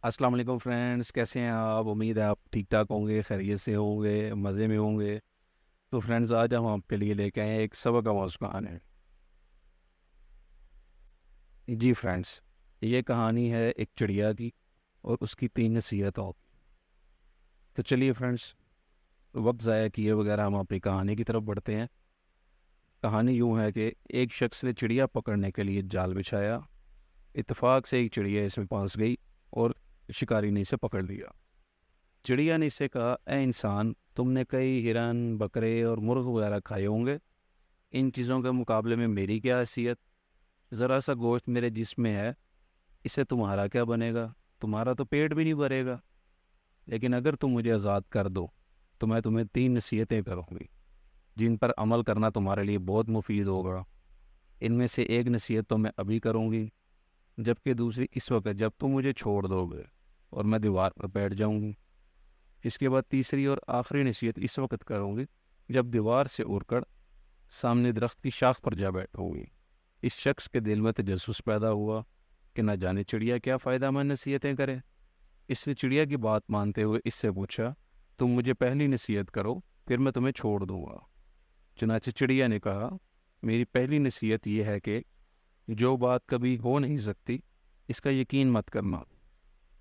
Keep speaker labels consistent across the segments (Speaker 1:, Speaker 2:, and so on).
Speaker 1: अस्सलाम वालेकुम फ्रेंड्स, कैसे हैं आप? उम्मीद है आप ठीक ठाक होंगे, खैरियत से होंगे, मज़े में होंगे। तो फ्रेंड्स, आज हम आपके लिए लेके आए हैं एक सबक आमोज़ कहानी। जी फ्रेंड्स, ये कहानी है एक चिड़िया की और उसकी 3 नसीहतों की। तो चलिए फ्रेंड्स, वक्त ज़ाया किए बगैर हम अपनी कहानी की तरफ बढ़ते हैं। कहानी यूँ है कि एक शख्स ने चिड़िया पकड़ने के लिए जाल बिछाया। इत्तेफाक से एक चिड़िया इसमें फंस गई और शिकारी ने इसे पकड़ लिया। चिड़िया ने इससे कहा, ए इंसान, तुमने कई हिरन, बकरे और मुर्ग वगैरह खाए होंगे। इन चीज़ों के मुकाबले में मेरी क्या हैसियत? ज़रा सा गोश्त मेरे जिस्म में है, इससे तुम्हारा क्या बनेगा? तुम्हारा तो पेट भी नहीं भरेगा। लेकिन अगर तुम मुझे आज़ाद कर दो तो मैं तुम्हें 3 नसीहतें करूँगी जिन पर अमल करना तुम्हारे लिए बहुत मुफीद होगा। इनमें से एक नसीहत तो मैं अभी करूँगी, जबकि दूसरी इस वक्त जब तुम मुझे छोड़ दोगे और मैं दीवार पर बैठ जाऊँगी। इसके बाद तीसरी और आखिरी नसीहत इस वक्त करूँगी जब दीवार से उड़कर सामने दरख्त की शाख पर जा बैठूंगी। इस शख्स के दिल में तजस्सुस पैदा हुआ कि न जाने चिड़िया क्या फ़ायदेमंद नसीहतें करे। इसने चिड़िया की बात मानते हुए इससे पूछा, तुम मुझे पहली नसीहत करो, फिर मैं तुम्हें छोड़ दूंगा। चुनाचे चिड़िया ने कहा, मेरी पहली नसीहत यह है कि जो बात कभी हो नहीं सकती, इसका यकीन मत करना।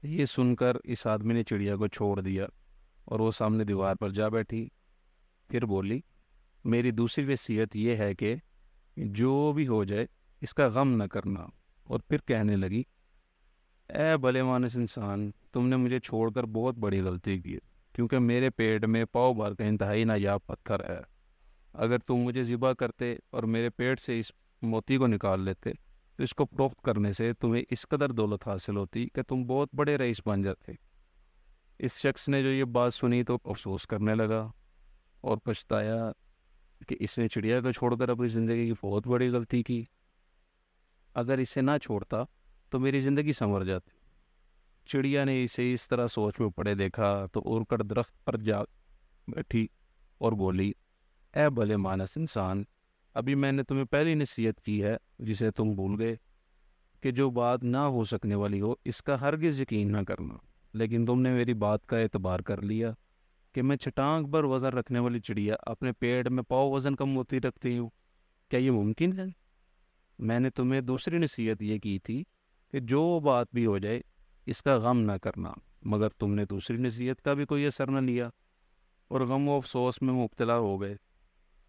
Speaker 1: ये सुनकर इस आदमी ने चिड़िया को छोड़ दिया और वो सामने दीवार पर जा बैठी। फिर बोली, मेरी दूसरी वसीयत यह है कि जो भी हो जाए इसका गम न करना। और फिर कहने लगी, ए भले मानस इंसान, तुमने मुझे छोड़कर बहुत बड़ी गलती की है, क्योंकि मेरे पेट में पाव भर का इंतहाई नायाब पत्थर है। अगर तुम मुझे ज़िबा करते और मेरे पेट से इस मोती को निकाल लेते तो इसको फरोख्त करने से तुम्हें इस कदर दौलत हासिल होती कि तुम बहुत बड़े रईस बन जाते। इस शख्स ने जो ये बात सुनी तो अफसोस करने लगा और पछताया कि इसने चिड़िया को छोड़कर अपनी ज़िंदगी की बहुत बड़ी गलती की। अगर इसे ना छोड़ता तो मेरी ज़िंदगी संवर जाती। चिड़िया ने इसे इस तरह सोच में पड़े देखा तो उड़कर दरख्त पर जा बैठी और बोली, ए भले मानस इंसान, अभी मैंने तुम्हें पहली नसीहत की है जिसे तुम भूल गए कि जो बात ना हो सकने वाली हो इसका हरगिज़ यकीन ना करना। लेकिन तुमने मेरी बात का एतबार कर लिया कि मैं छटांग पर वज़न रखने वाली चिड़िया अपने पेट में पाव वज़न का मोती रखती हूँ। क्या ये मुमकिन है? मैंने तुम्हें दूसरी नसीहत ये की थी कि जो बात भी हो जाए इसका गम ना करना, मगर तुमने दूसरी नसीहत का भी कोई असर न लिया और गम व अफसोस में मुब्तला हो गए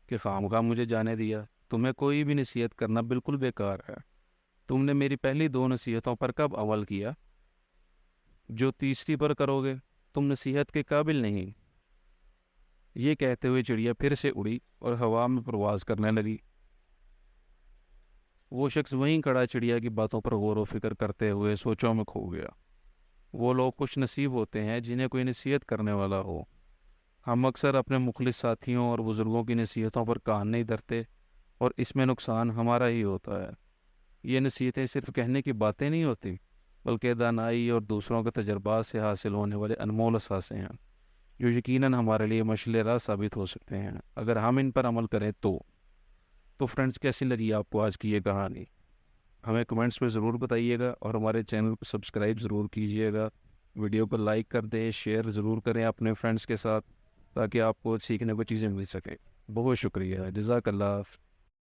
Speaker 1: कि खामखा मुझे जाने दिया। तुम्हें कोई भी नसीहत करना बिल्कुल बेकार है। तुमने मेरी पहली 2 नसीहतों पर कब अमल किया? जो तीसरी पर करोगे तुम नसीहत के काबिल नहीं। ये कहते हुए चिड़िया फिर से उड़ी और हवा में परवाज करने लगी। वो शख्स वहीं खड़ा चिड़िया की बातों पर गौर व फिक्र करते हुए सोचों में खो गया। वो लोग खुश नसीब होते हैं जिन्हें कोई नसीहत करने वाला हो। हम अक्सर अपने मुखलिस साथियों और बुज़ुर्गों की नसीहतों पर कान नहीं धरते और इसमें नुकसान हमारा ही होता है। ये नसीहतें सिर्फ कहने की बातें नहीं होती, बल्कि दानाई और दूसरों के तजर्बात से हासिल होने वाले अनमोल असासे हैं, जो यकीनन हमारे लिए मशले राह साबित हो सकते हैं अगर हम इन पर अमल करें तो फ्रेंड्स, कैसी लगी आपको आज की ये कहानी? हमें कमेंट्स में ज़रूर बताइएगा और हमारे चैनल को सब्सक्राइब ज़रूर कीजिएगा। वीडियो को लाइक कर दें, शेयर ज़रूर करें अपने फ्रेंड्स के साथ, ताकि आपको सीखने को चीज़ें मिल सकें। बहुत शुक्रिया, जज़ाकल्लाह।